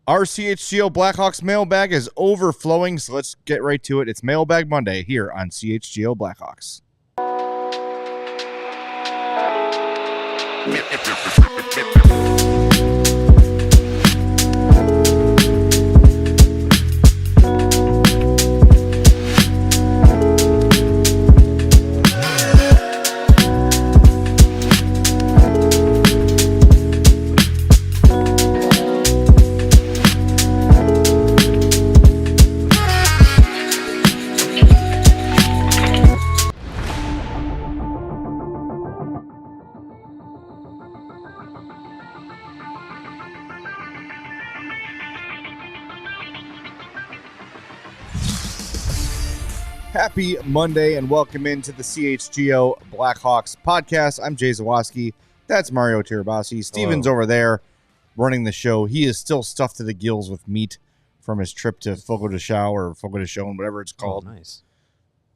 Our CHGO Blackhawks mailbag is overflowing, so let's get right to it. It's Mailbag Monday here on CHGO Blackhawks. Happy Monday and welcome into the CHGO Blackhawks Podcast. I'm Jay Zawaski. That's Mario Tirabassi. Steven's over there running the show. He is still stuffed to the gills with meat from his trip to Fogo de Chão or Fogo de Chão, whatever it's called. Oh, nice.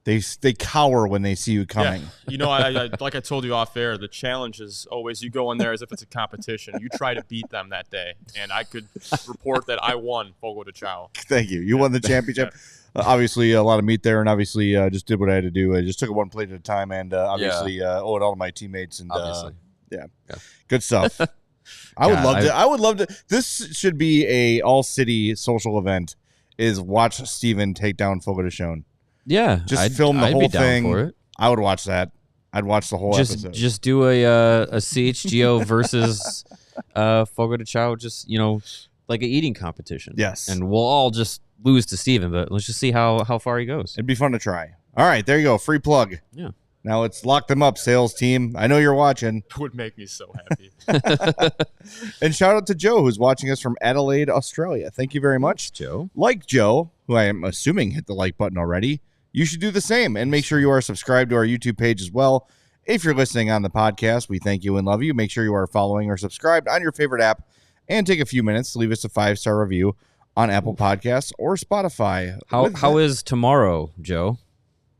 They cower when they see you coming. Yeah. You know, I like I told you off air, the challenge is always you go in there as if it's a competition. You try to beat them that day, and I could report that I won Fogo de Chão. Thank you. You won the championship. Obviously, a lot of meat there, and obviously just did what I had to do. I just took it one plate at a time, and obviously owe it all to my teammates. And yeah, good stuff. I would love to. This should be a all-city social event. Is watch Steven take down Fogo de Chão. Yeah, just film the whole thing. For it. I would watch that. I'd watch the whole episode. Just do a CHGO versus Fogo de Chão. Just like an eating competition. Yes, and we'll all just lose to Steven, but let's just see how far he goes. It'd be fun to try. All right, there you go. Free plug. Yeah. Now let's lock them up, sales team. I know you're watching. It would make me so happy. And shout out to Joe, who's watching us from Adelaide, Australia. Thank you very much. Joe. Like Joe, who I am assuming hit the like button already, you should do the same. And make sure you are subscribed to our YouTube page as well. If you're listening on the podcast, we thank you and love you. Make sure you are following or subscribed on your favorite app. And take a few minutes to leave us a 5-star review on Apple Podcasts or Spotify. How is tomorrow, Joe?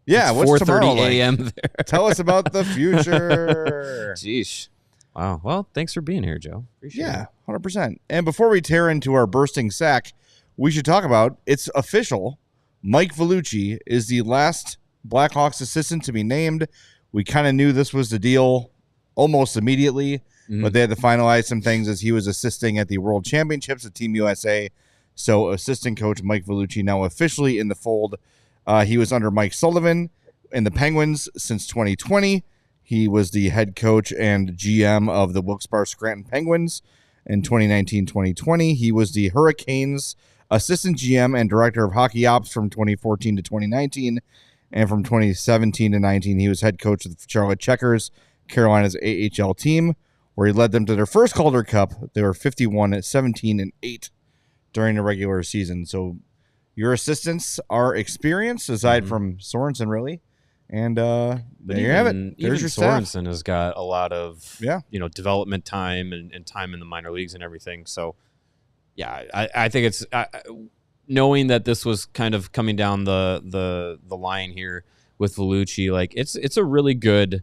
Yeah, it's what's tomorrow 4:30 like? a.m. there. Tell us about the future. Jeez. Wow. Well, thanks for being here, Joe. Appreciate it. 100%. And before we tear into our bursting sack, we should talk about, it's official, Mike Vellucci is the last Blackhawks assistant to be named. We kind of knew this was the deal almost immediately, but they had to finalize some things as he was assisting at the World Championships at Team USA. So assistant coach Mike Vellucci now officially in the fold. He was under Mike Sullivan in the Penguins since 2020. He was the head coach and GM of the Wilkes-Barre Scranton Penguins in 2019-2020. He was the Hurricanes assistant GM and director of hockey ops from 2014 to 2019. And from 2017 to 19, he was head coach of the Charlotte Checkers, Carolina's AHL team, where he led them to their first Calder Cup. They were 51-17-8 during the regular season. So your assistants are experienced, aside from Sorensen, really. And there you have it. There's your Sorensen has got a lot of development time and time in the minor leagues and everything. So, yeah, I think it's knowing that this was kind of coming down the line here with Vellucci. Like it's a really good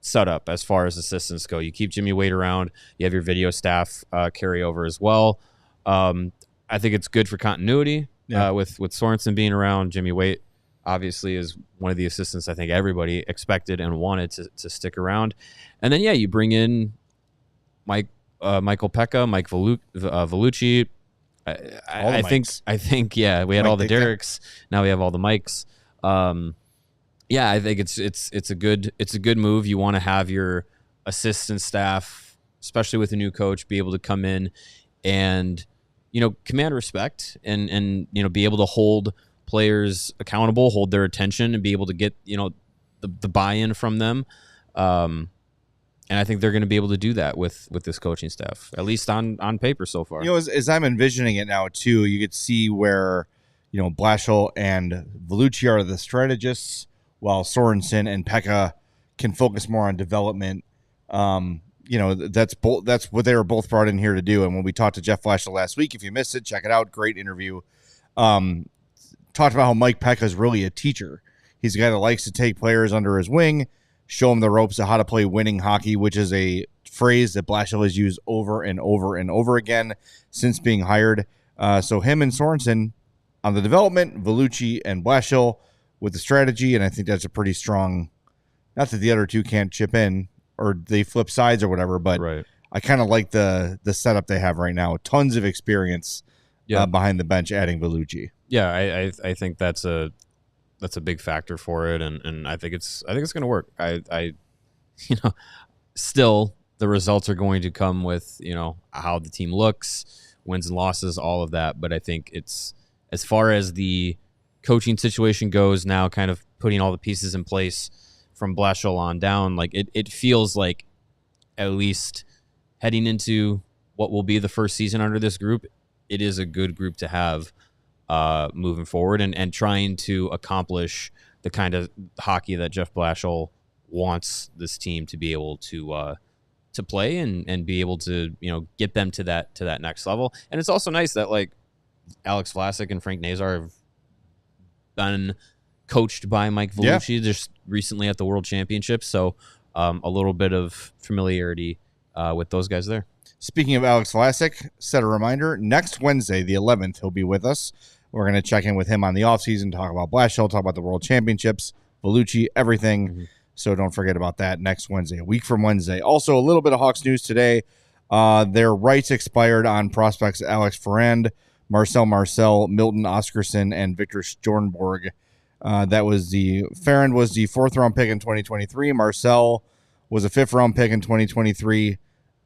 setup as far as assistants go. You keep Jimmy Waite around. You have your video staff carry over as well. I think it's good for continuity with Sorensen being around. Jimmy Waite obviously is one of the assistants I think everybody expected and wanted to stick around. And then, you bring in Michael Peca, Mike Vellucci. I think, we had all the Derricks. Now we have all the Mikes. I think it's a good move. You want to have your assistant staff, especially with a new coach, be able to come in and command respect and be able to hold players accountable, hold their attention, and be able to get the buy-in from them. And I think they're going to be able to do that with this coaching staff, at least on paper so far. As I'm envisioning it now too, you could see where Blashill and Vellucci are the strategists, while Sorensen and Peca can focus more on development. That's what they were both brought in here to do. And when we talked to Jeff Blashill last week, if you missed it, check it out. Great interview. Talked about how Mike Peca is really a teacher. He's a guy that likes to take players under his wing, show them the ropes of how to play winning hockey, which is a phrase that Blashill has used over and over and over again since being hired. So him and Sorensen on the development, Vellucci and Blashill with the strategy, and I think that's a pretty strong, not that the other two can't chip in or they flip sides or whatever, but right. I kind of like the setup they have right now. Tons of experience behind the bench, adding Vellucci. Yeah, I think that's a big factor for it, and I think it's going to work. I still the results are going to come with how the team looks, wins and losses, all of that. But I think it's, as far as the coaching situation goes now, kind of putting all the pieces in place from Blashill on down, like it feels like, at least heading into what will be the first season under this group, it is a good group to have moving forward and trying to accomplish the kind of hockey that Jeff Blashill wants this team to be able to play and be able to get them to that next level. And it's also nice that like Alex Vlasic and Frank Nazar have been coached by Mike Vellucci just recently at the World Championships, so a little bit of familiarity with those guys there. Speaking of Alex Vlasic, set a reminder, next Wednesday, the 11th, he'll be with us. We're going to check in with him on the offseason, talk about Blashill, talk about the World Championships, Vellucci, everything. Mm-hmm. So don't forget about that next Wednesday, a week from Wednesday. Also, a little bit of Hawks news today. Their rights expired on prospects Alex Ferrand, Marcel, Milton Oscarson, and Victor Stornborg. Ferrand was the 4th-round pick in 2023. Marcel was a 5th-round pick in 2023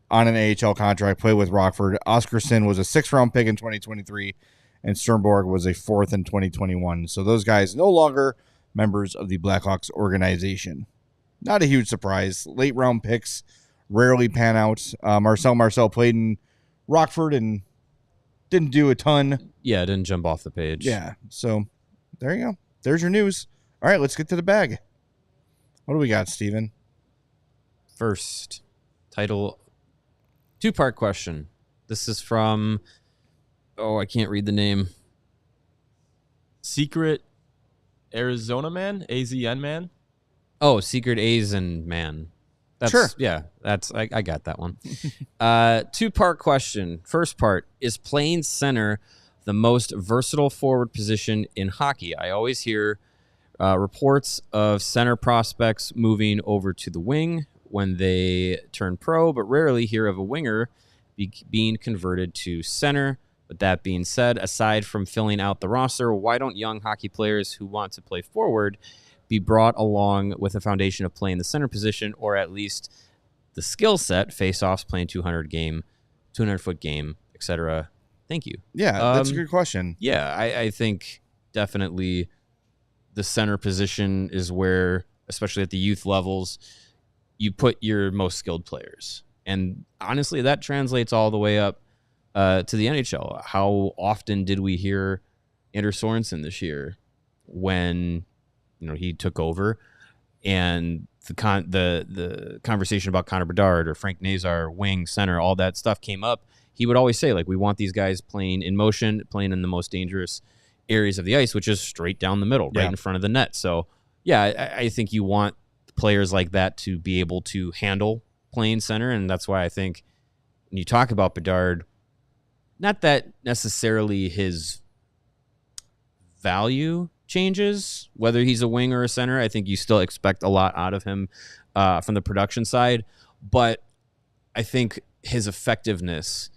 on an AHL contract, played with Rockford. Oscarson was a 6th-round pick in 2023, and Sternborg was a 4th in 2021. So those guys no longer members of the Blackhawks organization. Not a huge surprise. Late-round picks rarely pan out. Marcel played in Rockford and didn't do a ton. Yeah, didn't jump off the page. Yeah, so there you go. There's your news. All right, let's get to the bag. What do we got, Steven? First, title, 2-part question. This is from, I can't read the name. Secret Arizona Man? AZN Man? Oh, Secret Asian Man. Sure. Yeah, I got that one. 2-part question. First part, is playing center the most versatile forward position in hockey? I always hear reports of center prospects moving over to the wing when they turn pro, but rarely hear of a winger being converted to center. With that being said, aside from filling out the roster, why don't young hockey players who want to play forward be brought along with a foundation of playing the center position, or at least the skill set, face-offs, playing 200-foot game, etc.? Thank you. Yeah, that's a good question. Yeah, I think definitely the center position is where, especially at the youth levels, you put your most skilled players. And honestly, that translates all the way up to the NHL. How often did we hear Anders Sorensen this year when he took over, and the conversation about Connor Bedard or Frank Nazar, wing, center, all that stuff came up? He would always say, like, we want these guys playing in motion, playing in the most dangerous areas of the ice, which is straight down the middle, right in front of the net. So, yeah, I think you want players like that to be able to handle playing center, and that's why I think when you talk about Bedard, not that necessarily his value changes, whether he's a wing or a center. I think you still expect a lot out of him from the production side, but I think his effectiveness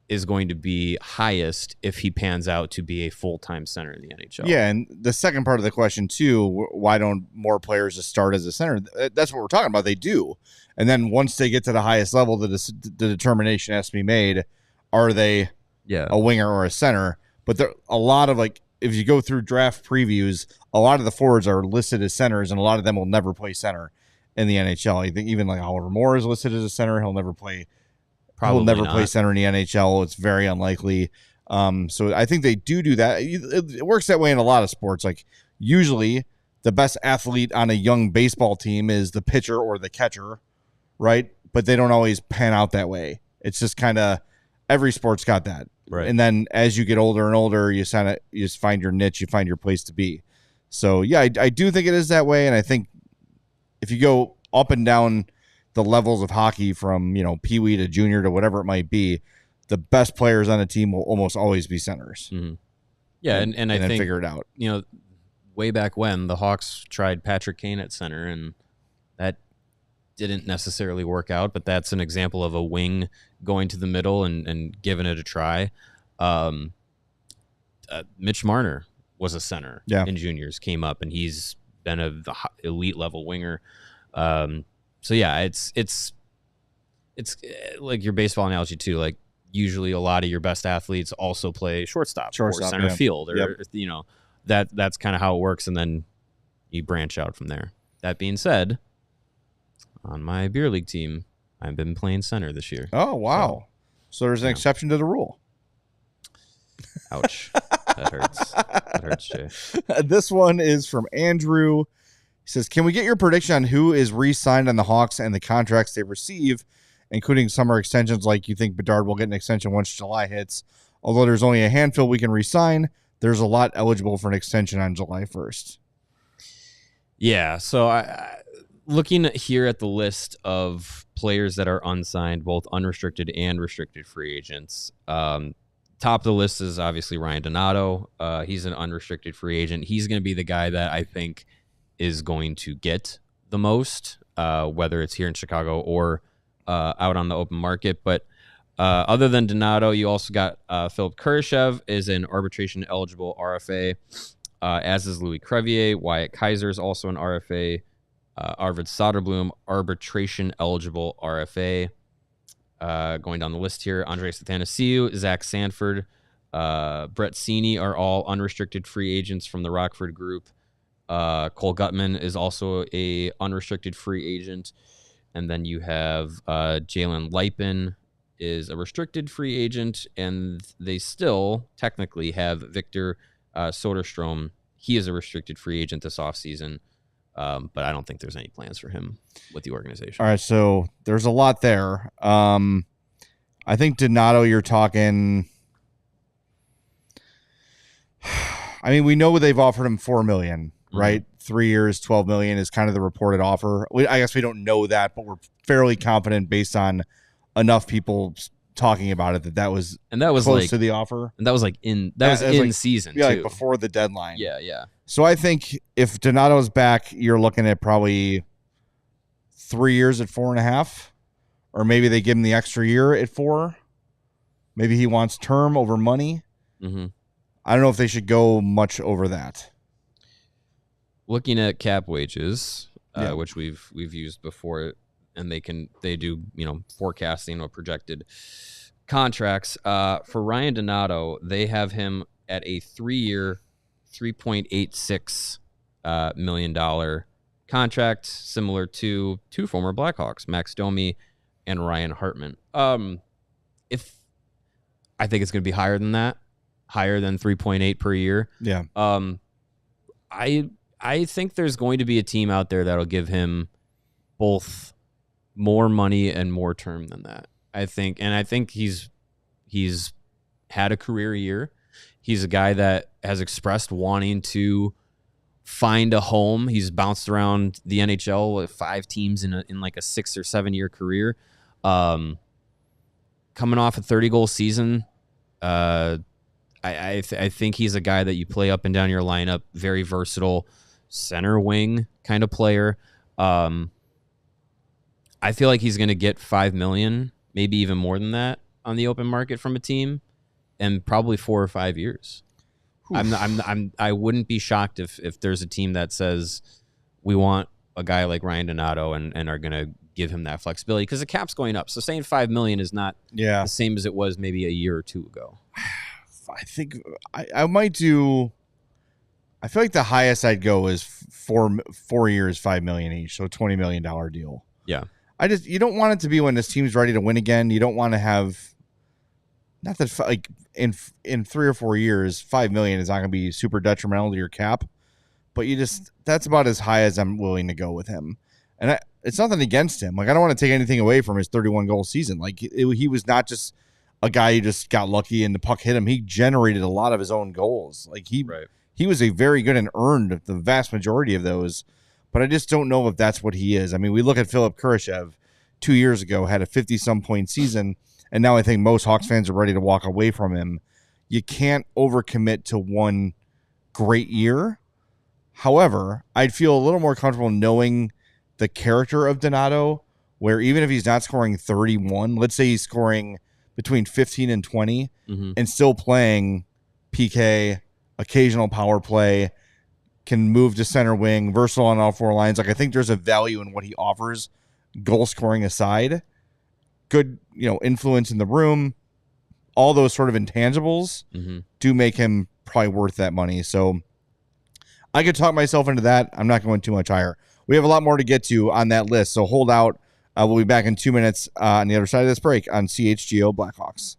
is going to be highest if he pans out to be a full-time center in the NHL. Yeah, and the second part of the question, too, why don't more players just start as a center? That's what we're talking about. They do. And then once they get to the highest level, the determination has to be made. Are they a winger or a center? But there a lot of, like, if you go through draft previews, a lot of the forwards are listed as centers, and a lot of them will never play center in the NHL. I think even like Oliver Moore is listed as a center. He'll never play play center in the NHL. It's very unlikely. So I think they do that. It works that way in a lot of sports. Like usually the best athlete on a young baseball team is the pitcher or the catcher, right? But they don't always pan out that way. It's just kind of every sport's got that. Right. And then as you get older and older, you just find your niche, you find your place to be. So yeah, I do think it is that way. And I think if you go up and down the levels of hockey from, peewee to junior to whatever it might be, the best players on a team will almost always be centers. Mm-hmm. Yeah, and I then think figure it out. Way back when the Hawks tried Patrick Kane at center, and that didn't necessarily work out. But that's an example of a wing going to the middle and giving it a try. Mitch Marner was a center in juniors, came up, and he's been a elite level winger. So yeah, it's like your baseball analogy too. Like usually a lot of your best athletes also play shortstop or center field, or that's kind of how it works, and then you branch out from there. That being said, on my beer league team, I've been playing center this year. Oh wow! So there's an exception to the rule. Ouch. That hurts. That hurts, Jay. This one is from Andrew. He says, can we get your prediction on who is re-signed on the Hawks and the contracts they receive, including summer extensions? Like, you think Bedard will get an extension once July hits? Although there's only a handful we can re-sign, there's a lot eligible for an extension on July 1st. Yeah, so I looking here at the list of players that are unsigned, both unrestricted and restricted free agents, top of the list is obviously Ryan Donato. He's an unrestricted free agent. He's going to be the guy that I think is going to get the most, whether it's here in Chicago or out on the open market. But other than Donato, you also got Philip Kurashev is an arbitration-eligible RFA, as is Louis Crevier. Wyatt Kaiser is also an RFA. Arvid Soderblom, arbitration-eligible RFA. Going down the list here, Andres Athanasiou, Zach Sanford, Brett Sini are all unrestricted free agents from the Rockford group. Cole Gutman is also a unrestricted free agent. And then you have Jalen Lipin is a restricted free agent, and they still technically have Victor Soderstrom. He is a restricted free agent this offseason, but I don't think there's any plans for him with the organization. All right, so there's a lot there. I think Donato, you're talking... I mean, we know they've offered him $4 million, right? 3 years, $12 million is kind of the reported offer. I guess we don't know that, but we're fairly confident based on enough people talking about it that was close to the offer. And that was in season, too. Like before the deadline. Yeah. So I think if Donato's back, you're looking at probably 3 years at 4.5, or maybe they give him the extra year at 4. Maybe he wants term over money. Mm-hmm. I don't know if they should go much over that. Looking at cap wages, which we've used before, and they do forecasting or projected contracts. For Ryan Donato, they have him at a 3-year, $3.86 million contract, similar to two former Blackhawks, Max Domi and Ryan Hartman. If I think it's going to be higher than that. Higher than 3.8 per year. Yeah. I think there's going to be a team out there that'll give him both more money and more term than that. I think he's had a career year. He's a guy that has expressed wanting to find a home. He's bounced around the NHL with 5 teams in like a 6 or 7 year career. Coming off a 30-goal season, I think he's a guy that you play up and down your lineup. Very versatile center wing kind of player. I feel like he's going to get $5 million, maybe even more than that, on the open market from a team, and probably 4 or 5 years. I wouldn't be shocked if there's a team that says we want a guy like Ryan Donato and are going to give him that flexibility, because the cap's going up. So saying $5 million is not the same as it was maybe a year or two ago. I think I might do. I feel like the highest I'd go is 4 years, $5 million each, so $20 million deal. Yeah, you don't want it to be when this team's ready to win again. You don't want to have, not that like in 3 or 4 years, $5 million is not going to be super detrimental to your cap, but that's about as high as I'm willing to go with him. And it's nothing against him. Like, I don't want to take anything away from his 31 goal season. Like, he was not just a guy who just got lucky and the puck hit him. He generated a lot of his own goals. Like, he was a very good and earned the vast majority of those, but I just don't know if that's what he is. I mean, we look at Philip Kurashev. 2 years ago had a 50-some point season, and now I think most Hawks fans are ready to walk away from him. You can't overcommit to one great year. However, I'd feel a little more comfortable knowing the character of Donato, where even if he's not scoring 31, let's say he's scoring between 15 and 20 and still playing PK, occasional power play, can move to center wing, versatile on all four lines. Like, I think there's a value in what he offers, goal scoring aside. Good, influence in the room. All those sort of intangibles do make him probably worth that money. So I could talk myself into that. I'm not going too much higher. We have a lot more to get to on that list, so hold out. We'll be back in 2 minutes on the other side of this break on CHGO Blackhawks.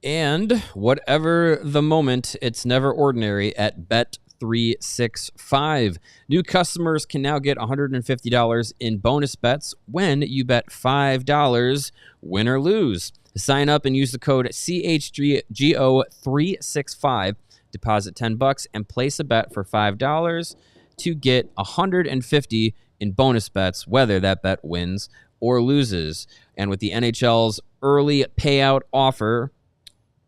And whatever the moment, it's never ordinary at Bet365. New customers can now get $150 in bonus bets when you bet $5, win or lose. Sign up and use the code CHGO365. Deposit $10 and place a bet for $5 to get $150 in bonus bets, whether that bet wins or loses. And with the NHL's early payout offer,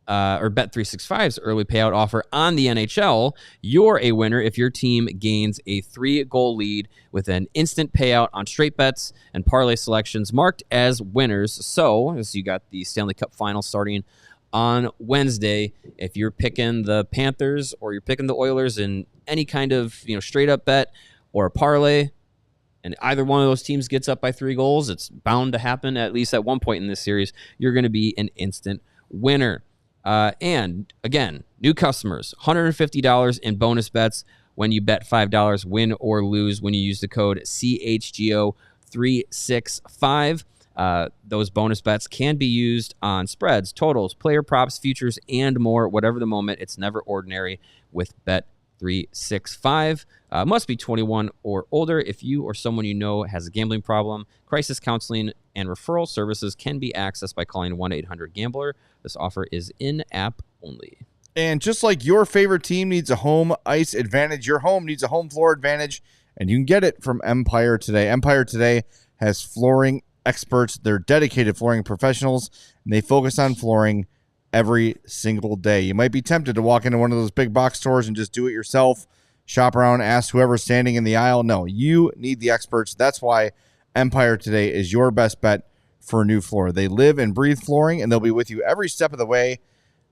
or Bet365's early payout offer on the NHL, you're a winner if your team gains a 3-goal lead with an instant payout on straight bets and parlay selections marked as winners. So, as you got the Stanley Cup Final starting on Wednesday, if you're picking the Panthers or you're picking the Oilers in any kind of straight up bet or a parlay, and either one of those teams gets up by 3 goals, it's bound to happen at least at one point in this series. You're going to be an instant winner. And again, new customers, $150 in bonus bets when you bet $5, win or lose when you use the code CHGO365. Those bonus bets can be used on spreads, totals, player props, futures, and more. Whatever the moment, it's never ordinary with Bet365. Must be 21 or older. If you or someone you know has a gambling problem, crisis counseling and referral services can be accessed by calling 1-800-GAMBLER. This offer is in-app only. And just like your favorite team needs a home ice advantage, your home needs a home floor advantage, and you can get it from Empire Today. Empire Today has flooring experts. They're dedicated flooring professionals, and they focus on flooring every single day. You might be tempted to walk into one of those big box stores and just do it yourself, shop around, ask whoever's standing in the aisle. No, you need the experts. That's why Empire Today is your best bet for a new floor. They live and breathe flooring, and they'll be with you every step of the way.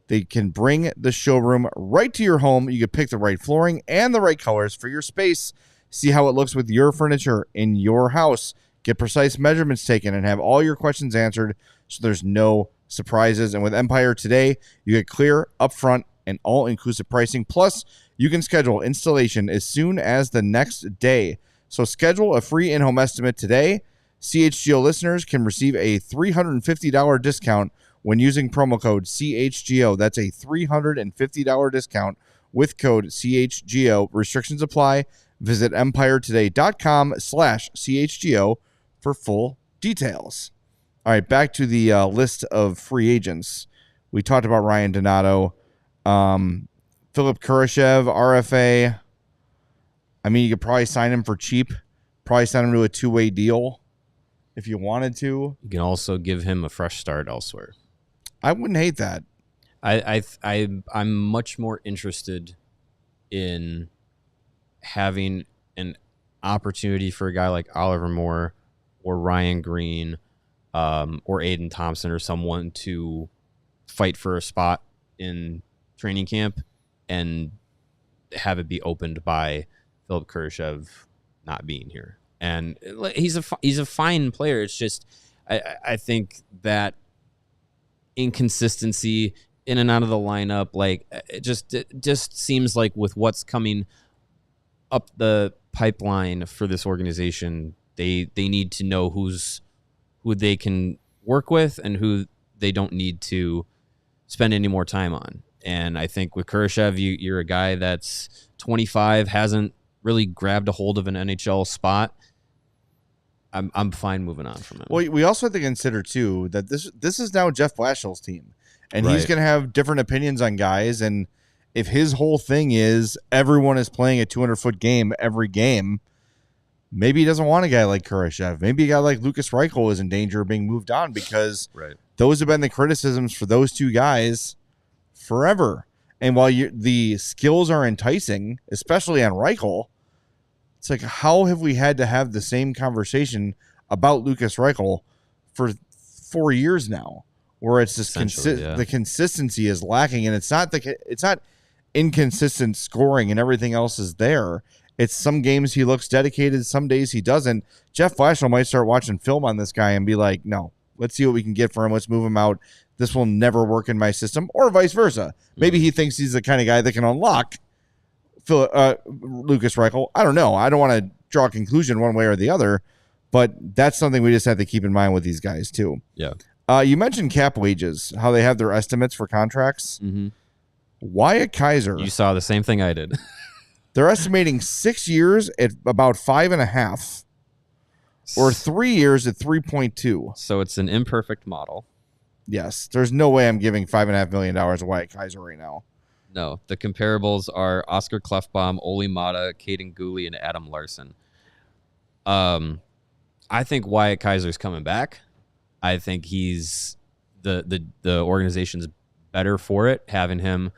They can bring the showroom right to your home. You can pick the right flooring and the right colors for your space. See how it looks with your furniture in your house. Get precise measurements taken and have all your questions answered so there's no surprises. And with Empire Today, you get clear, upfront, and all-inclusive pricing. Plus, you can schedule installation as soon as the next day. So schedule a free in-home estimate today. CHGO listeners can receive a $350 discount when using promo code CHGO. That's a $350 discount with code CHGO. Restrictions apply. Visit empiretoday.com/CHGO for full details. All right, back to the list of free agents. We talked about Ryan Donato. Philip Kurashev, RFA. I mean, you could probably sign him for cheap. Probably sign him to a 2-way deal if you wanted to. You can also give him a fresh start elsewhere. I wouldn't hate that. I'm much more interested in having an opportunity for a guy like Oliver Moore or Ryan Green or Aiden Thompson or someone to fight for a spot in training camp and have it be opened by Philip Kurashev not being here. And he's a fine player. It's just I think that inconsistency in and out of the lineup, like it just seems like with what's coming up the pipeline for this organization, they need to know who they can work with and who they don't need to spend any more time on. And I think with Kurashev, you're a guy that's 25, hasn't really grabbed a hold of an NHL spot. I'm fine moving on from him. Well, we also have to consider too that this is now Jeff Blashill's team, and Right. he's going to have different opinions on guys. And if his whole thing is everyone is playing a 200-foot game every game, Maybe he doesn't want a guy like Kurashev. Maybe a guy like Lucas Reichel is in danger of being moved on because those have been the criticisms for those two guys forever. And while the skills are enticing, especially on Reichel, it's like, how have we had to have the same conversation about Lucas Reichel for 4 years now, where it's just the consistency is lacking, and it's not inconsistent scoring and everything else is there. It's some games he looks dedicated, some days he doesn't. Jeff Blashill might start watching film on this guy and be like, no, let's see what we can get for him. Let's move him out. This will never work in my system, or vice versa. Maybe he thinks he's the kind of guy that can unlock Lucas Reichel. I don't know. I don't want to draw a conclusion one way or the other, but that's something we just have to keep in mind with these guys too. Yeah. You mentioned cap wages, how they have their estimates for contracts. Mm-hmm. Wyatt Kaiser. You saw the same thing I did. They're estimating 6 years at about 5.5, or 3 years at 3.2. So it's an imperfect model. Yes, there's no way I'm giving $5.5 million to Wyatt Kaiser right now. No, the comparables are Oscar Klefbom, Oli Mata, Caden Gooley, and Adam Larson. I think Wyatt Kaiser's coming back. I think he's the organization's better for it, having him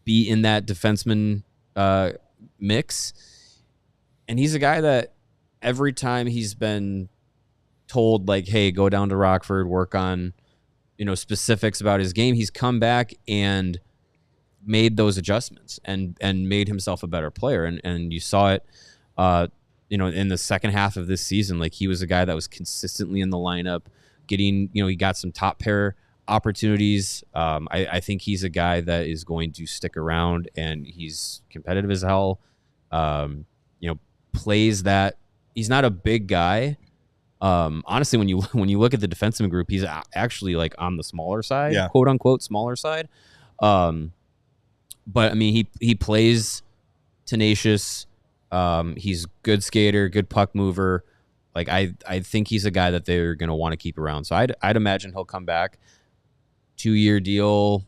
be in that defenseman mix. And he's a guy that every time he's been told, like, hey, go down to Rockford, work on, specifics about his game, he's come back and made those adjustments and made himself a better player. And you saw it, in the second half of this season. Like, he was a guy that was consistently in the lineup, getting, he got some top pair opportunities. I think he's a guy that is going to stick around, and he's competitive as hell. Plays that. He's not a big guy. Honestly, when you look at the defenseman group, he's actually like on the smaller side, quote unquote smaller side. But I mean, he plays tenacious. He's good skater, good puck mover. Like, I think he's a guy that they're going to want to keep around. So I'd imagine he'll come back. 2-year deal.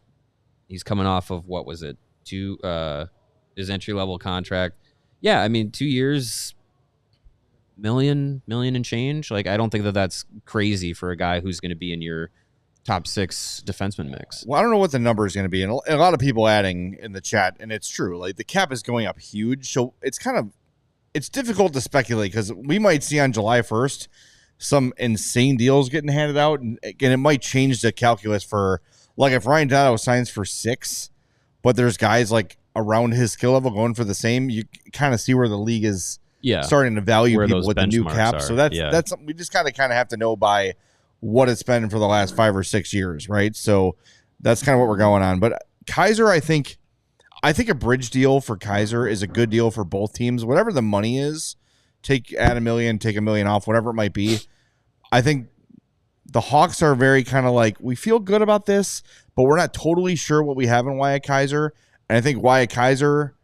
He's coming off of, what was it? His entry level contract. Yeah. I mean, 2 years, million and change. Like, I don't think that's crazy for a guy who's going to be in your top 6 defenseman mix. Well, I don't know what the number is going to be. And a lot of people adding in the chat, and it's true. Like, the cap is going up huge. So it's difficult to speculate, because we might see on July 1st some insane deals getting handed out. And it might change the calculus for, like, if Ryan Donato signs for 6, but there's guys like around his skill level going for the same, you kind of see where the league is starting to value where people with the new cap. So that's something we just kind of have to know by what it's been for the last 5 or 6 years, right? So that's kind of what we're going on. But Kaiser, I think a bridge deal for Kaiser is a good deal for both teams. Whatever the money is, add $1 million, take $1 million off, whatever it might be. I think the Hawks are very kind of like, we feel good about this, but we're not totally sure what we have in Wyatt Kaiser. And I think Wyatt Kaiser,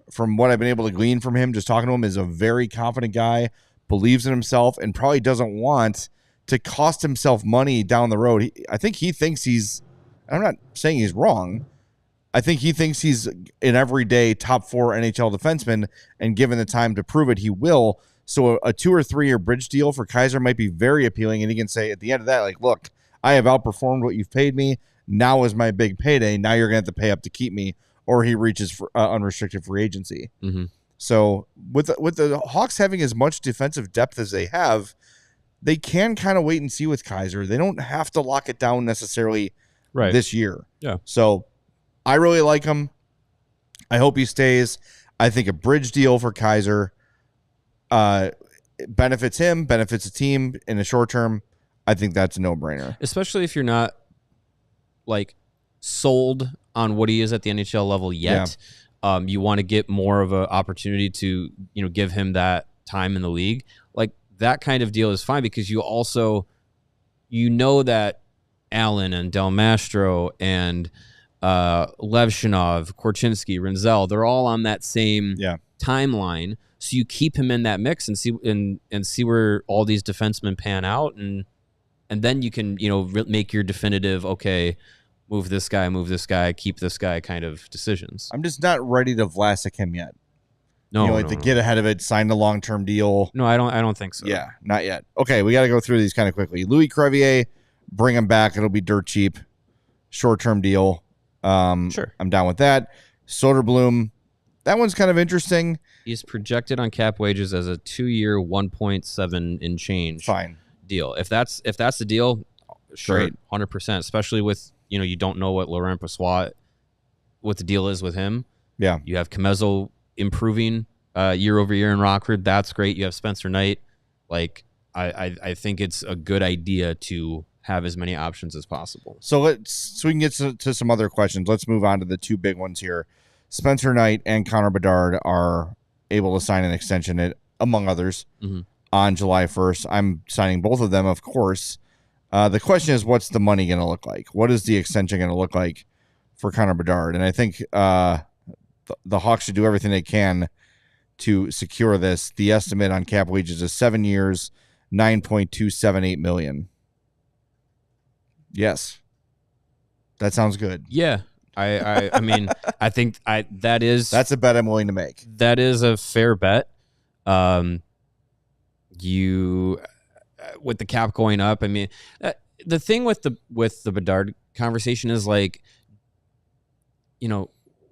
from what I've been able to glean from him, just talking to him, is a very confident guy, believes in himself, and probably doesn't want to cost himself money down the road. I think he thinks I'm not saying he's wrong. I think he thinks he's an everyday top 4 NHL defenseman, and given the time to prove it, he will. So a 2 or 3 year bridge deal for Kaiser might be very appealing, and he can say at the end of that, like, look, I have outperformed what you've paid me. Now is my big payday. Now you're going to have to pay up to keep me, or he reaches for unrestricted free agency. Mm-hmm. So with the Hawks having as much defensive depth as they have, they can kind of wait and see with Kaiser. They don't have to lock it down necessarily this year. Yeah. So I really like him. I hope he stays. I think a bridge deal for Kaiser benefits him, benefits the team in the short term. I think that's a no-brainer. Especially if you're not, like, sold on what he is at the NHL level yet. Yeah. You want to get more of an opportunity to, give him that time in the league. Like, that kind of deal is fine, because you also, that Allen and Del Mastro and Levshinov, Korchinski, Renzel, they're all on that same timeline. So you keep him in that mix and see where all these defensemen pan out, and then you can make your definitive, okay, move this guy, keep this guy kind of decisions. I'm just not ready to Vlasic him yet. No, to get ahead of it, sign the long-term deal. No, I don't think so. Yeah, not yet. Okay, we got to go through these kind of quickly. Louis Crevier, bring him back. It'll be dirt cheap, short-term deal. Sure, I'm down with that. Soderblom, that one's kind of interesting. He's projected on cap wages as a 2-year, 1.7 in change. Fine deal. If that's the deal, sure, 100%. Especially with you don't know what Laurent Brossoit, what the deal is with him. Yeah, you have Comezzo improving year over year in Rockford. That's great. You have Spencer Knight. Like I think it's a good idea to have as many options as possible. So we can get to some other questions. Let's move on to the two big ones here. Spencer Knight and Connor Bedard are able to sign an extension, among others, on July 1st. I'm signing both of them, of course. The question is, what's the money going to look like? What is the extension going to look like for Connor Bedard? And I think the Hawks should do everything they can to secure this. The estimate on cap wages is 7 years, $9.278 million. Yes, that sounds good. Yeah, I mean, I think that's a bet I'm willing to make. That is a fair bet. You with the cap going up. I mean, the thing with the Bedard conversation is like,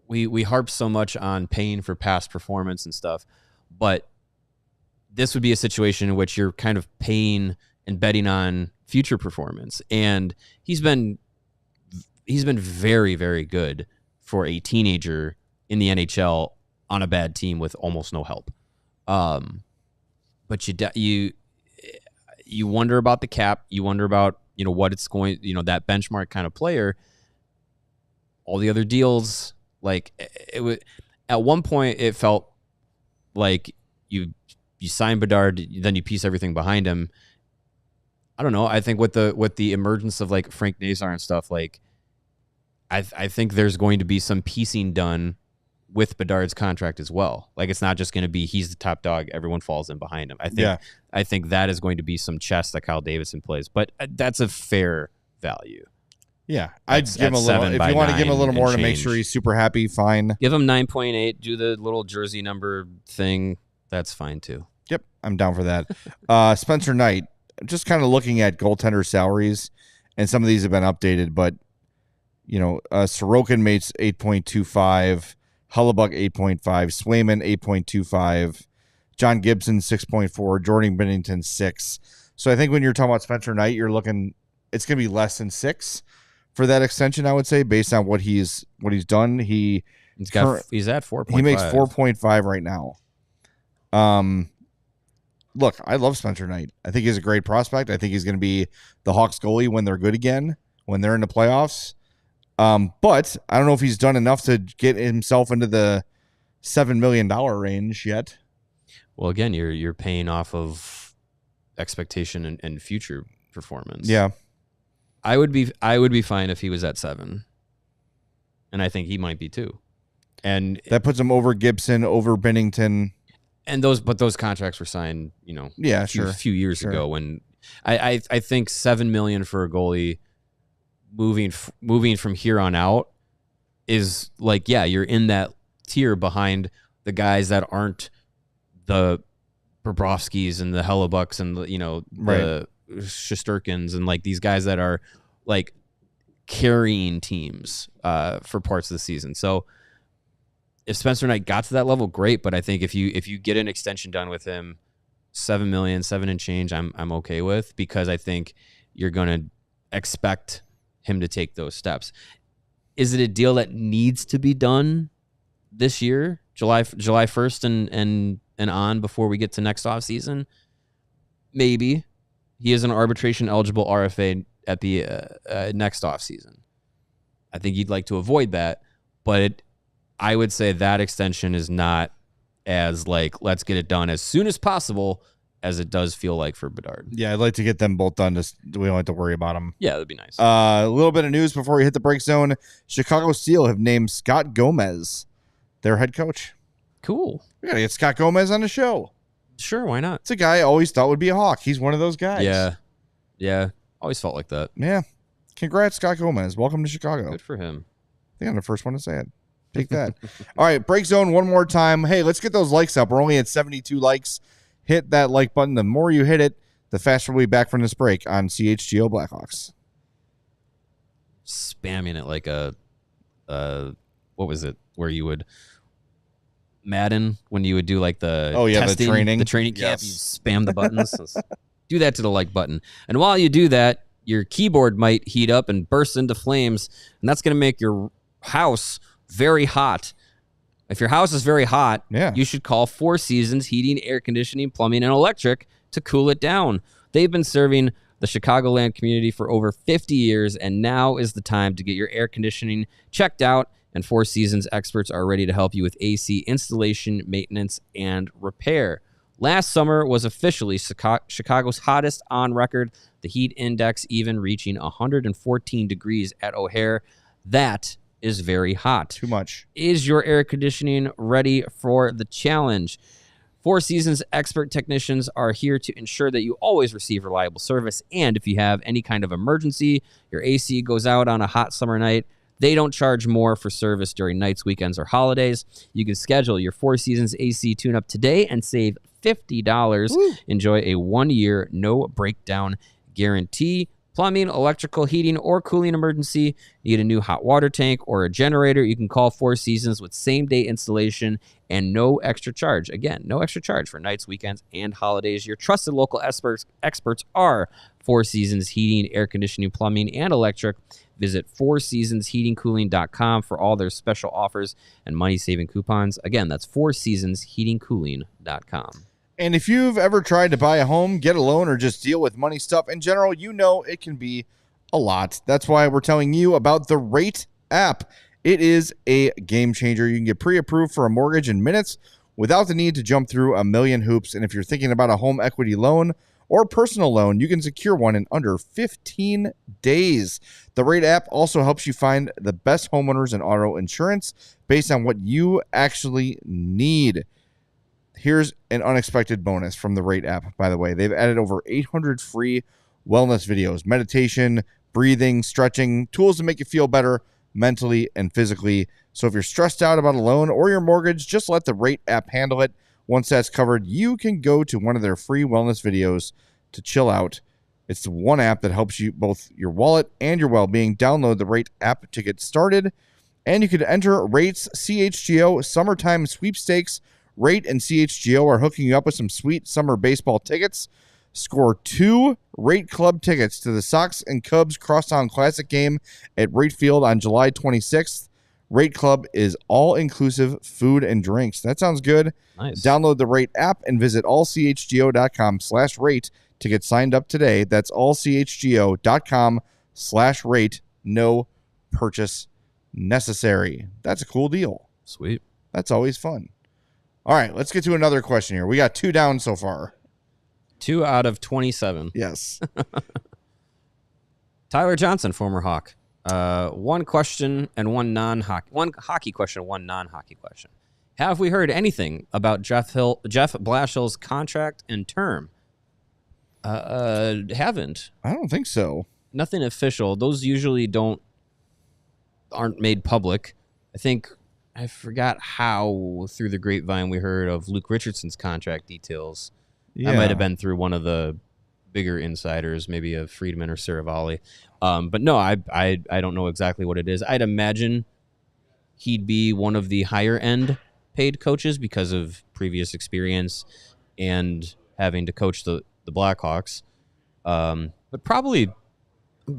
we harp so much on paying for past performance and stuff, but this would be a situation in which you're kind of paying and betting on future performance. And he's been very, very good for a teenager in the NHL on a bad team with almost no help. But you wonder about the cap. You wonder about, what it's going, that benchmark kind of player. All the other deals, like it was at one point, it felt like you sign Bedard, then you piece everything behind him. I don't know. I think with the emergence of like Frank Nazar and stuff, like I think there's going to be some piecing done with Bedard's contract as well. Like it's not just going to be he's the top dog, everyone falls in behind him. I think that is going to be some chess that Kyle Davidson plays, but that's a fair value. Yeah, I'd give him a little. If you want to give him a little more to make sure he's super happy, fine. Give him 9.8. Do the little jersey number thing. That's fine too. Yep, I'm down for that. Spencer Knight. Just kind of looking at goaltender salaries, and some of these have been updated, but Sorokin makes 8.25, Hellebuck 8.5, Swayman 8.25, John Gibson 6.4, Jordan Binnington 6. So I think when you're talking about Spencer Knight, you're looking, it's going to be less than 6 for that extension, I would say, based on what he's done. He's at 4.5. He makes 4.5 right now. Look, I love Spencer Knight. I think he's a great prospect. I think he's going to be the Hawks goalie when they're good again, when they're in the playoffs. But I don't know if he's done enough to get himself into the $7 million range yet. Well, again, you're paying off of expectation and future performance. Yeah. I would be fine if he was at 7. And I think he might be too. And that puts him over Gibson, over Binnington. And those contracts were signed, a few years ago. When I think $7 million for a goalie moving from here on out is like, yeah, you're in that tier behind the guys that aren't the Bobrovskys and the Hellebucks and the Shesterkins and like these guys that are like carrying teams for parts of the season. So if Spencer Knight got to that level, great. But I think if you get an extension done with him, $7 million, 7 and change, I'm okay with, because I think you're going to expect him to take those steps. Is it a deal that needs to be done this year, July 1st and on, before we get to next offseason? Maybe. He is an arbitration eligible RFA at the next offseason. I think you'd like to avoid that, but I would say that extension is not as like, let's get it done as soon as possible as it does feel like for Bedard. Yeah, I'd like to get them both done. We don't have to worry about them. Yeah, that'd be nice. A little bit of news before we hit the break zone. Chicago Steel have named Scott Gomez their head coach. Cool. We got to get Scott Gomez on the show. Sure, why not? It's a guy I always thought would be a Hawk. He's one of those guys. Yeah. Always felt like that. Yeah. Congrats, Scott Gomez. Welcome to Chicago. Good for him. I think I'm the first one to say it. Take that. All right, Break Zone one more time. Hey, let's get those likes up. We're only at 72 likes. Hit that like button. The more you hit it, the faster we'll be back from this break on CHGO Blackhawks. Spamming it like a what was it? Where you would Madden when you would do like the testing, the training camp, you spam the buttons. Do that to the like button. And while you do that, your keyboard might heat up and burst into flames, and that's going to make your house very hot. If your house is very hot, you should call Four Seasons Heating, Air Conditioning, Plumbing, and Electric to cool it down. They've been serving the Chicagoland community for over 50 years, and now is the time to get your air conditioning checked out, and Four Seasons experts are ready to help you with AC installation, maintenance, and repair. Last summer was officially Chicago's hottest on record, the heat index even reaching 114 degrees at O'Hare. That is very hot. Too much. Is your air conditioning ready for the challenge? Four Seasons expert technicians are here to ensure that you always receive reliable service, and if you have any kind of emergency, your AC goes out on a hot summer night, they don't charge more for service during nights, weekends, or holidays. You can schedule your Four Seasons AC tune-up today and save $50. Woo. Enjoy a 1-year no-breakdown guarantee. Plumbing, electrical, heating, or cooling emergency, need a new hot water tank or a generator, you can call Four Seasons with same-day installation and no extra charge. Again, no extra charge for nights, weekends, and holidays. Your trusted local experts are Four Seasons Heating, Air Conditioning, Plumbing, and Electric. Visit fourseasonsheatingcooling.com for all their special offers and money-saving coupons. Again, that's fourseasonsheatingcooling.com. And if you've ever tried to buy a home, get a loan, or just deal with money stuff in general, you know it can be a lot. That's why we're telling you about the Rate app. It is a game changer. You can get pre-approved for a mortgage in minutes without the need to jump through a million hoops. And if you're thinking about a home equity loan or personal loan, you can secure one in under 15 days. The Rate app also helps you find the best homeowners and auto insurance based on what you actually need. Here's an unexpected bonus from the Rate app, by the way. They've added over 800 free wellness videos, meditation, breathing, stretching, tools to make you feel better mentally and physically. So if you're stressed out about a loan or your mortgage, just let the Rate app handle it. Once that's covered, you can go to one of their free wellness videos to chill out. It's the one app that helps you both your wallet and your well-being. Download the Rate app to get started. And you could enter Rate's CHGO Summertime Sweepstakes. Rate and CHGO are hooking you up with some sweet summer baseball tickets. Score 2 Rate Club tickets to the Sox and Cubs Crosstown Classic game at Rate Field on July 26th. Rate Club is all-inclusive food and drinks. That sounds good. Nice. Download the Rate app and visit allchgo.com/rate to get signed up today. That's allchgo.com/rate. No purchase necessary. That's a cool deal. Sweet. That's always fun. All right, let's get to another question here. We got 2 down so far. 2 out of 27. Yes. Tyler Johnson, former Hawk. One question and one non-hockey. One hockey question, one non-hockey question. Have we heard anything about Jeff Blashill's contract and term? Haven't. I don't think so. Nothing official. Those usually aren't made public. I think I forgot how through the grapevine we heard of Luke Richardson's contract details. Yeah. That might have been through one of the bigger insiders, maybe a Friedman or Saravalli. But no, I don't know exactly what it is. I'd imagine he'd be one of the higher end paid coaches because of previous experience and having to coach the Blackhawks. But probably,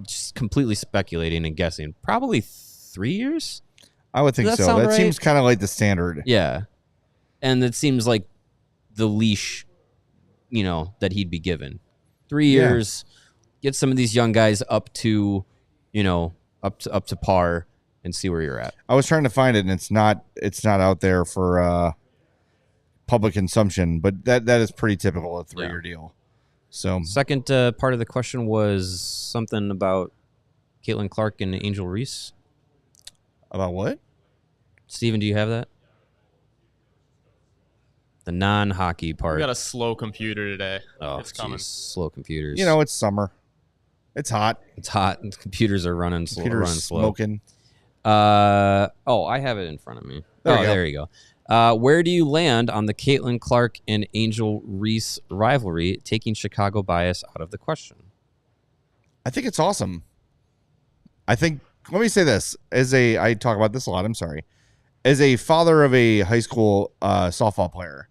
just completely speculating and guessing, probably 3 years? I would think so. That seems kind of like the standard. Yeah. And it seems like the leash, that he'd be given. 3 years, get some of these young guys up to par and see where you're at. I was trying to find it, and it's not out there for public consumption, but that is pretty typical, a 3-year deal. So second part of the question was something about Caitlin Clark and Angel Reese. About what? Steven, do you have that? The non-hockey part. We got a slow computer today. Oh, it's coming. Slow computers. It's summer. It's hot. It's hot, and computers are running slow. Smoking. I have it in front of me. There you go. Where do you land on the Caitlin Clark and Angel Reese rivalry, taking Chicago bias out of the question? I think it's awesome. Let me say this. I talk about this a lot, I'm sorry. As a father of a high school softball player,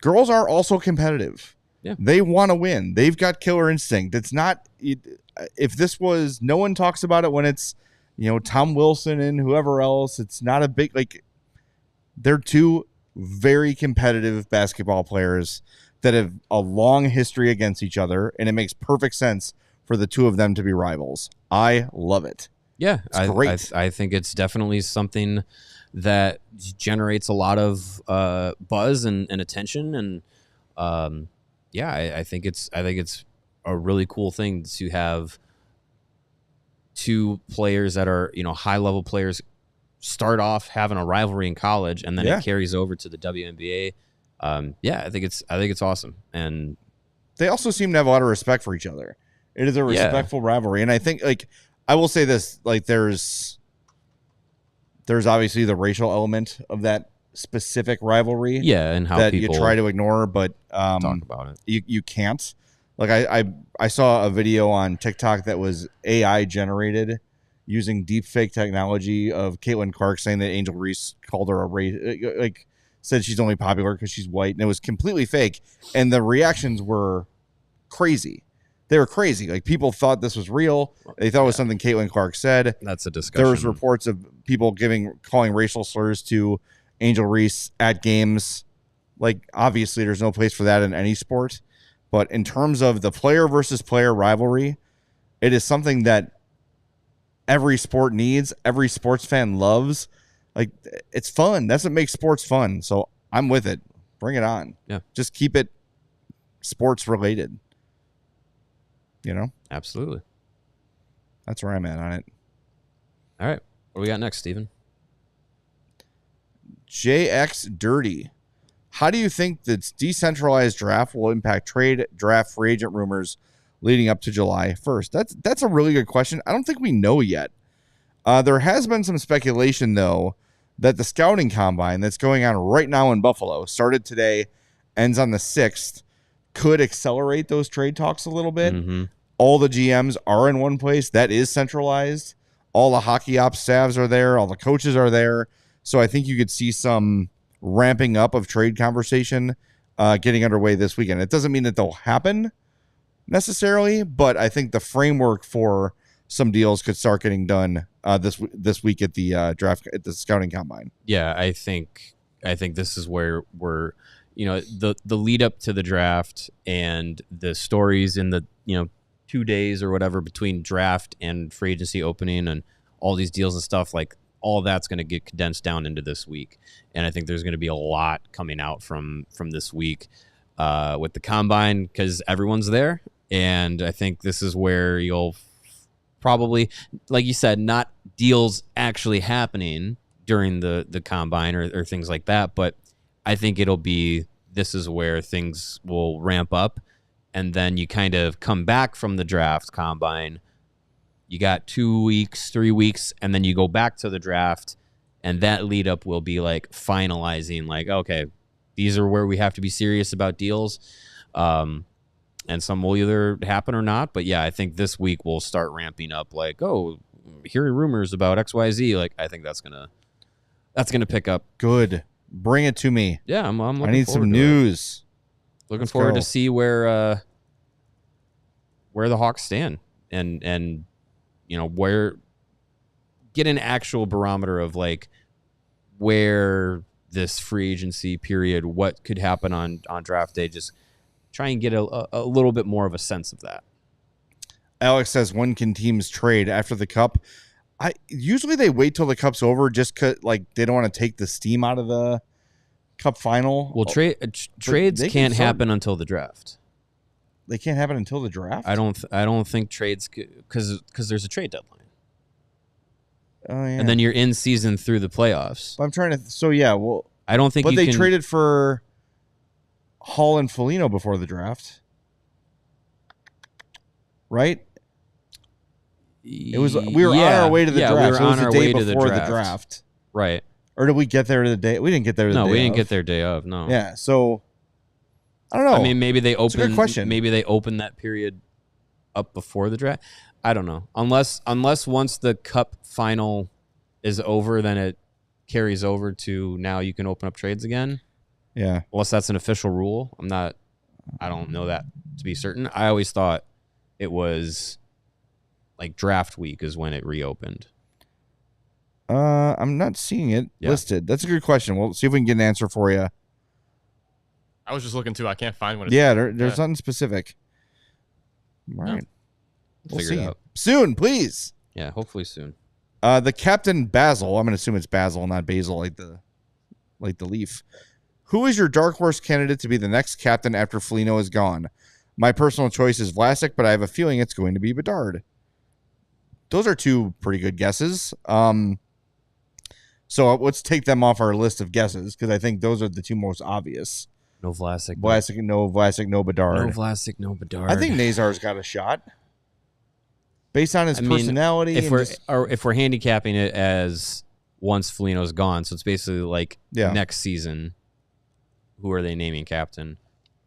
girls are also competitive. Yeah. They want to win. They've got killer instinct. It's not, if this was, no one talks about it when it's, Tom Wilson and whoever else. It's not a big, they're two very competitive basketball players that have a long history against each other, and it makes perfect sense for the two of them to be rivals. I love it. Yeah, it's great. I think it's definitely something that generates a lot of buzz and attention, and I think it's a really cool thing to have two players that are high level players start off having a rivalry in college, and then it carries over to the WNBA. I think it's awesome, and they also seem to have a lot of respect for each other. It is a respectful rivalry, and I think I will say this: there's obviously the racial element of that specific rivalry, and how that people you try to ignore, but talk about it. You can't. I saw a video on TikTok that was AI generated using deepfake technology of Caitlin Clark saying that Angel Reese called her a race, said she's only popular because she's white, and it was completely fake. And the reactions were crazy. They were crazy. People thought this was real. They thought it was something Caitlin Clark said. That's a discussion. There was reports of people calling racial slurs to Angel Reese at games. Obviously, there's no place for that in any sport. But in terms of the player versus player rivalry, it is something that every sport needs, every sports fan loves. It's fun. That's what makes sports fun. So I'm with it. Bring it on. Yeah. Just keep it sports related. Absolutely. That's where I'm at on it. All right. What do we got next, Steven? JX Dirty. How do you think that decentralized draft will impact trade, draft, free agent rumors leading up to July 1st? That's a really good question. I don't think we know yet. There has been some speculation, though, that the scouting combine that's going on right now in Buffalo, started today, ends on the 6th, could accelerate those trade talks a little bit. Mm-hmm. All the GMs are in one place. That is centralized. All the hockey ops staffs are there. All the coaches are there. So I think you could see some ramping up of trade conversation getting underway this weekend. It doesn't mean that they'll happen necessarily, but I think the framework for some deals could start getting done this week at the draft, at the scouting combine. Yeah, I think this is where we're, the lead up to the draft and the stories in the 2 days or whatever between draft and free agency opening and all these deals and stuff, all of that's going to get condensed down into this week. And I think there's going to be a lot coming out from this week with the combine, because everyone's there. And I think this is where you'll probably, like you said, not deals actually happening during the combine or things like that. But I think this is where things will ramp up. And then you kind of come back from the draft combine. You got 2 weeks, 3 weeks, and then you go back to the draft, and that lead up will be finalizing, okay, these are where we have to be serious about deals. And some will either happen or not. But yeah, I think this week we'll start ramping up hearing rumors about XYZ. I think that's gonna pick up. Good. Bring it to me. Yeah, I'm looking I need some news. Looking forward to see where the Hawks stand and where get an actual barometer of where this free agency period, what could happen on draft day. Just try and get a little bit more of a sense of that. Alex says, when can teams trade after the cup? Usually they wait till the cup's over just cause they don't want to take the steam out of the cup final. Well, trades can't happen until the draft. They can't happen until the draft? I don't think trades, because there's a trade deadline. Oh yeah. And then you're in season through the playoffs. I'm trying to I don't think they traded for Hall and Foligno before the draft. Right? It was we were on our way to the draft. We were so it was on our the day way to before the draft. Right. Or did we get there the day? We didn't get there the day. No, we didn't of. get there day of. No. Yeah. So I don't know. I mean, maybe they opened. It's a good question. Maybe they opened that period up before the draft. I don't know. Unless once the Cup final is over, then it carries over to now you can open up trades again. Yeah. Unless that's an official rule. I don't know that to be certain. I always thought it was like draft week is when it reopened. I'm not seeing it listed. That's a good question. We'll see if we can get an answer for you. I was just looking too. I can't find one. There's nothing specific. All right. No. We'll Figure see. it out. Soon, please. Yeah, hopefully soon. The Captain Basil. I'm going to assume it's Basil, not Basil, like the leaf. Who is your dark horse candidate to be the next captain after Foligno is gone? My personal choice is Vlasic, but I have a feeling it's going to be Bedard. Those are two pretty good guesses. So let's take them off our list of guesses because I think those are the two most obvious. No Vlasic. Vlasic, no Bedard. No Vlasic, no Bedard. I think Nazar's got a shot. Based on his personality. If we're handicapping it as once Foligno's gone, so it's basically like next season. Who are they naming captain?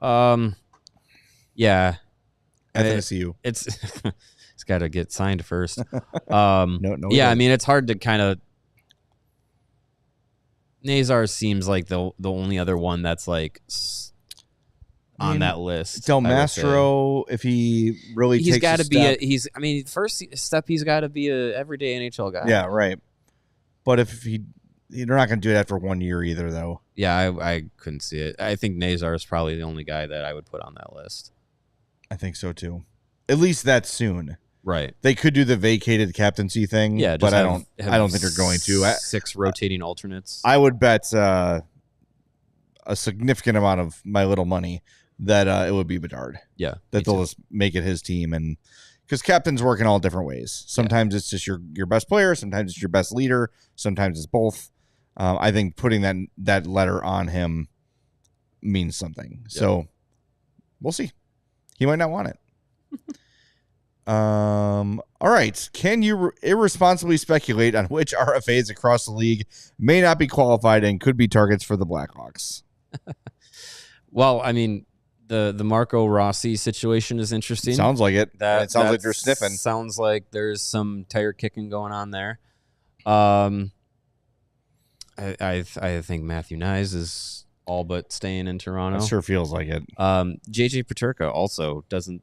Yeah. FSU. It's got to get signed first. No. Yeah, I mean, it's hard to kind of. Nazar seems like the only other one that's like on that list. Del Mastro, if he really he's got to be first step he's got to be a everyday NHL guy. Yeah, right. But if they're not going to do it after 1 year either, though. Yeah, I couldn't see it. I think Nazar is probably the only guy that I would put on that list. I think so too. At least that soon. Right. They could do the vacated captaincy thing, but I don't think they're going to. 6 rotating alternates. I would bet a significant amount of my little money that it would be Bedard. Yeah. That they'll just make it his team, and because captains work in all different ways. Sometimes it's just your best player, sometimes it's your best leader, sometimes it's both. I think putting that letter on him means something. Yeah. So we'll see. He might not want it. All right. Can you irresponsibly speculate on which RFAs across the league may not be qualified and could be targets for the Blackhawks? Well, I mean, the Marco Rossi situation is interesting. Sounds like it. It sounds like they're sniffing. Sounds like there's some tire kicking going on there. I think Matthew Nyes is all but staying in Toronto. It sure feels like it. JJ Peterka also doesn't.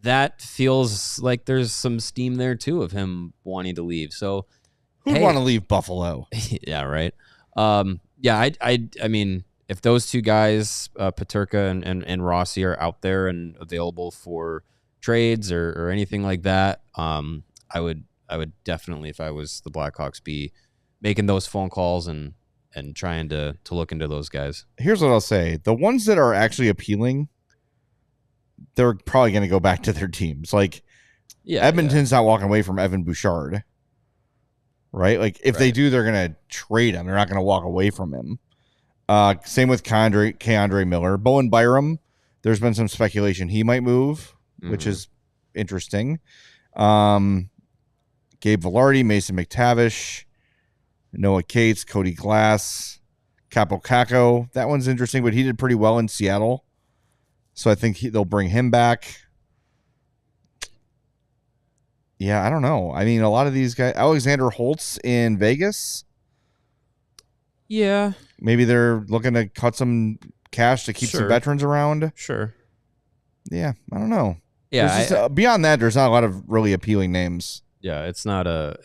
That feels like there's some steam there too of him wanting to leave. So who'd want to leave Buffalo? Yeah, right. Yeah, I mean, if those two guys, Peterka and Rossi, are out there and available for trades or anything like that, I would definitely, if I was the Blackhawks, be making those phone calls and trying to look into those guys. Here's what I'll say. The ones that are actually appealing, they're probably going to go back to their teams. Like, Edmonton's not walking away from Evan Bouchard, right? Like, if they do, they're going to trade him. They're not going to walk away from him. Same with Keandre Miller. Bowen Byram, there's been some speculation he might move, which is interesting. Gabe Velarde, Mason McTavish, Noah Cates, Cody Glass, Capo Caco. That one's interesting, but he did pretty well in Seattle. So I think they'll bring him back. Yeah, I don't know. I mean, a lot of these guys, Alexander Holtz in Vegas. Yeah. Maybe they're looking to cut some cash to keep some veterans around. Sure. Yeah, I don't know. Yeah. Beyond that, there's not a lot of really appealing names. Yeah, it's not a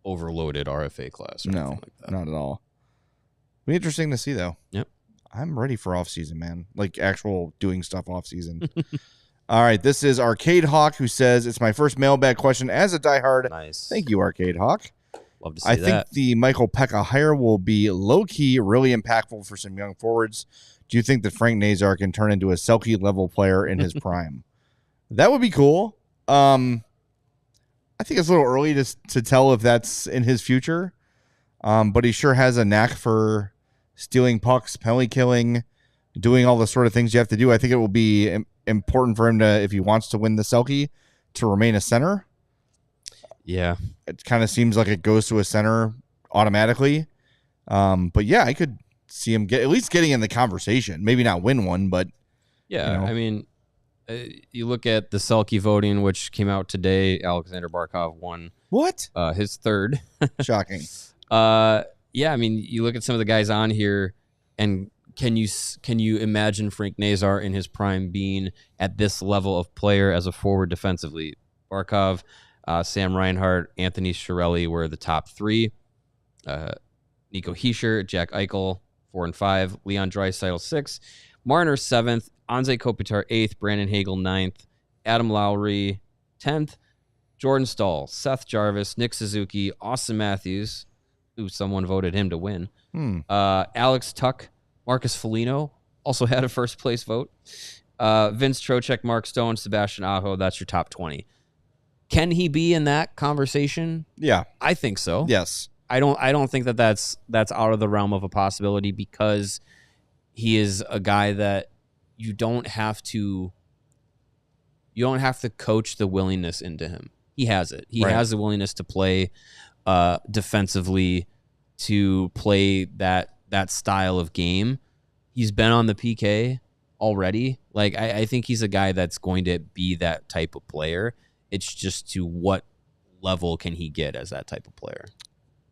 overloaded RFA class. No, like that. Not at all. Be interesting to see though. Yep. I'm ready for off season, man. Like actual doing stuff off season. All right, this is Arcade Hawk who says it's my first mailbag question as a diehard. Nice. Thank you, Arcade Hawk. Love to see I that. think the Michael Peca hire will be low key, really impactful for some young forwards. Do you think that Frank Nazar can turn into a Selke level player in his prime? That would be cool. I think it's a little early to tell if that's in his future. But he sure has a knack for stealing pucks, penalty killing, doing all the sort of things you have to do. I think it will be important for him to, if he wants to win the Selke, to remain a center. Yeah. It kind of seems like it goes to a center automatically. But yeah, I could see him at least getting in the conversation. Maybe not win one, but yeah, you know. I mean, you look at the Selke voting, which came out today. Alexander Barkov won. What? His third. Shocking. Yeah, I mean, you look at some of the guys on here, and can you imagine Frank Nazar in his prime being at this level of player as a forward defensively? Barkov, Sam Reinhart, Anthony Chiarelli were the top three. Nico Hischier, Jack Eichel, 4 and 5. Leon Draisaitl, 6. Marner, 7th. Anze Kopitar, 8th. Brandon Hagel, 9th. Adam Lowry, 10th. Jordan Stahl, Seth Jarvis, Nick Suzuki, Austin Matthews, who someone voted him to win. Alex Tuck, Marcus Foligno also had a first place vote. Vince Trocheck, Mark Stone, Sebastian Aho. That's your top 20. Can he be in that conversation? Yeah, I think so. Yes, I don't think that's out of the realm of a possibility, because he is a guy that you don't have to coach the willingness into him. He has it. He has the willingness to play defensively, to play that style of game. He's been on the PK already. Like, I think he's a guy that's going to be that type of player. It's just to what level can he get as that type of player.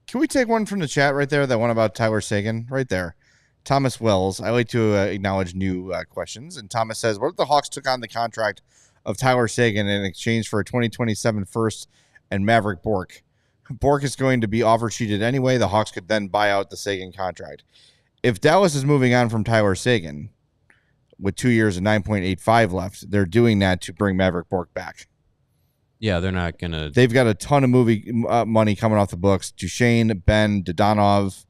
Can we take one from the chat right there, that one about Tyler Seguin right there? Thomas Wells. I like to acknowledge new questions. And Thomas says, what if the Hawks took on the contract of Tyler Seguin in exchange for a 2027 first and Maverick Bourque? Bourque is going to be offer sheeted anyway. The Hawks could then buy out the Seguin contract. If Dallas is moving on from Tyler Seguin with 2 years and 9.85 left, they're doing that to bring Maverick Bourque back. Yeah, they're not going to. They've got a ton of money coming off the books. Duchesne, Ben, Dodonov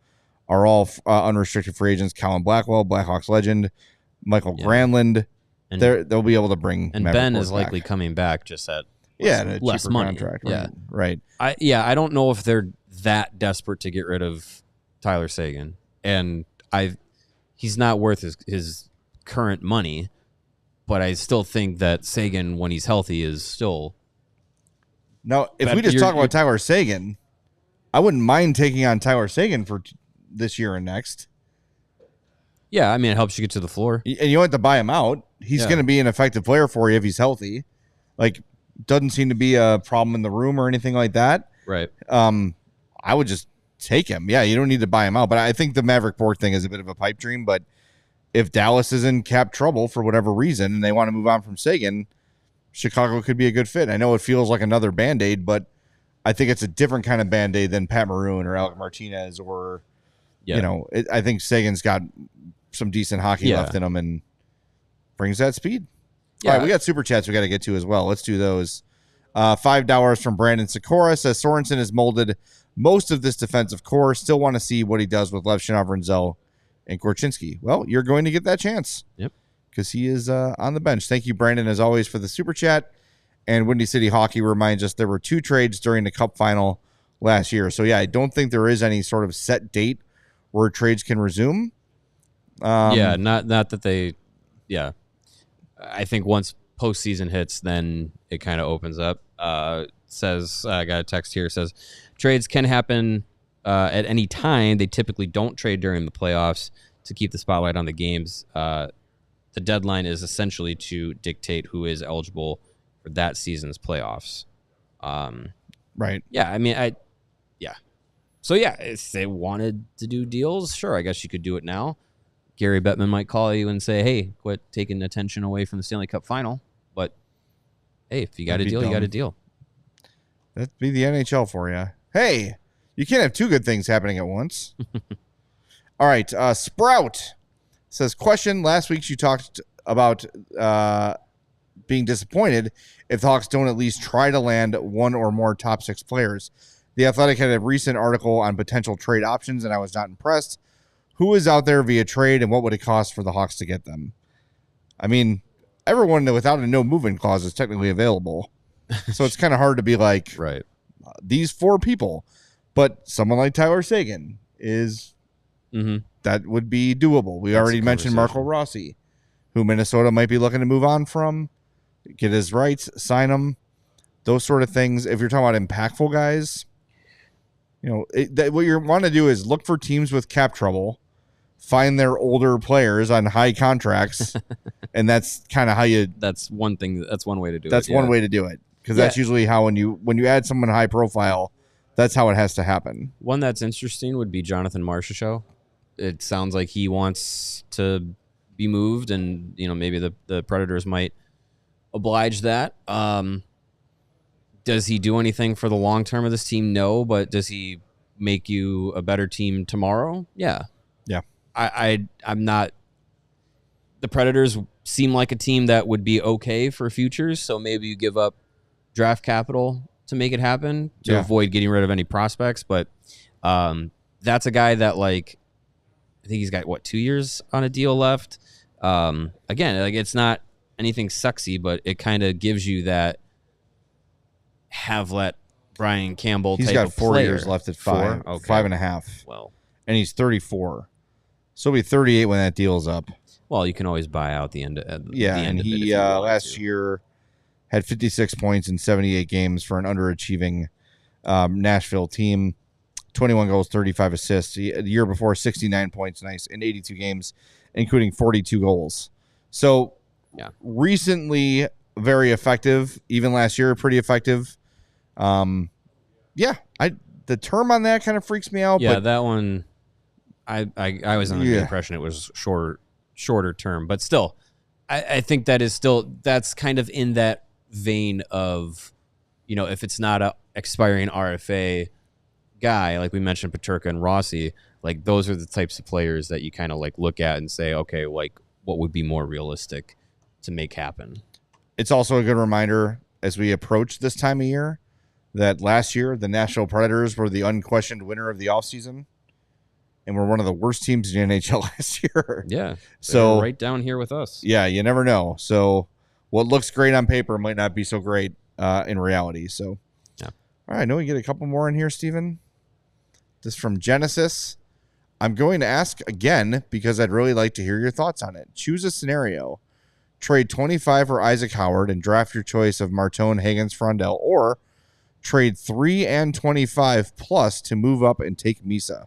are all unrestricted free agents. Colin Blackwell, Blackhawks legend, Michael Granlund. And they'll be able to bring. And Maverick Ben Bourque is likely back. coming back just at less money. Contract. Yeah, right. I don't know if they're that desperate to get rid of Tyler Seguin, and he's not worth his current money, but I still think that Seguin, when he's healthy, is still. Now, if we just talk about Tyler Seguin, I wouldn't mind taking on Tyler Seguin for this year and next. Yeah, I mean, it helps you get to the floor. And you don't have to buy him out. He's going to be an effective player for you if he's healthy. Like, doesn't seem to be a problem in the room or anything like that. Right. I would just take him. Yeah, you don't need to buy him out. But I think the Maverick Bourque thing is a bit of a pipe dream. But if Dallas is in cap trouble for whatever reason and they want to move on from Seguin, Chicago could be a good fit. I know it feels like another Band-Aid, but I think it's a different kind of Band-Aid than Pat Maroon or Alec Martinez or, I think Sagan's got some decent hockey left in him and brings that speed. Yeah. All right, we got super chats we got to get to as well. Let's do those. $5 from Brandon Sikora says Sorensen has molded most of this defensive core. Still want to see what he does with Levchinov, Renzel, and Korchinski. Well, you're going to get that chance. Yep. Because he is on the bench. Thank you, Brandon, as always, for the super chat. And Windy City Hockey reminds us there were 2 trades during the Cup final last year. So, yeah, I don't think there is any sort of set date where trades can resume. Not that they – yeah. I think once postseason hits, then it kind of opens up. Says I got a text here. Says trades can happen at any time. They typically don't trade during the playoffs to keep the spotlight on the games. The deadline is essentially to dictate who is eligible for that season's playoffs. Right. Yeah. I mean, So, yeah, if they wanted to do deals, sure, I guess you could do it now. Gary Bettman might call you and say, hey, quit taking attention away from the Stanley Cup final. But, hey, if you got a deal, you got a deal. That'd be the NHL for you. Hey, you can't have 2 good things happening at once. All right. Sprout says, question, last week you talked about being disappointed if the Hawks don't at least try to land one or more top 6 players. The Athletic had a recent article on potential trade options, and I was not impressed. Who is out there via trade, and what would it cost for the Hawks to get them? I mean, everyone without a no movement clause is technically available. So it's kind of hard to be like, right, these 4 people. But someone like Tyler Seguin is... that would be doable. We already mentioned Marco Rossi, who Minnesota might be looking to move on from, get his rights, sign him. those sort of things. If you're talking about impactful guys, what you want to do is look for teams with cap trouble, find their older players on high contracts, and that's kind of how you. That's one thing. That's one way to do it. That's one way to do it, because that's usually how when you add someone high profile, that's how it has to happen. One that's interesting would be Jonathan Marchessault. It sounds like he wants to be moved, and maybe the Predators might oblige that. Does he do anything for the long term of this team? No, but does he make you a better team tomorrow? Yeah. I'm not. The Predators seem like a team that would be okay for futures, so maybe you give up draft capital to make it happen to avoid getting rid of any prospects. But that's a guy that, like, I think he's got 2 years on a deal left. Again, like, it's not anything sexy, but it kind of gives you that have let Brian Campbell. He's got 4 years left at 5, 5.5. Well, and he's 34, so he'll be 38 when that deal's up. Well, you can always buy out the end. And he last year had 56 points in 78 games for an underachieving Nashville team. 21 goals, 35 assists. The year before, 69 points, in 82 games, including 42 goals. So, recently very effective. Even last year, pretty effective. The term on that kind of freaks me out. Yeah, but that one, I was under the impression it was shorter term, but still, I think that's kind of in that vein of, if it's not a expiring RFA guy, like we mentioned, Peterka and Rossi, like those are the types of players that you kind of like look at and say, okay, like what would be more realistic to make happen. It's also a good reminder as we approach this time of year that last year the Nashville Predators were the unquestioned winner of the offseason and were one of the worst teams in the NHL last year. Yeah. So right down here with us. Yeah, you never know. So what looks great on paper might not be so great in reality. So, all right, I know we get a couple more in here, Steven. This is from Genesis. I'm going to ask again because I'd really like to hear your thoughts on it. Choose a scenario. Trade 25 for Isaac Howard and draft your choice of Martone, Higgins, Frondell, or trade 3 and 25 plus to move up and take Misa.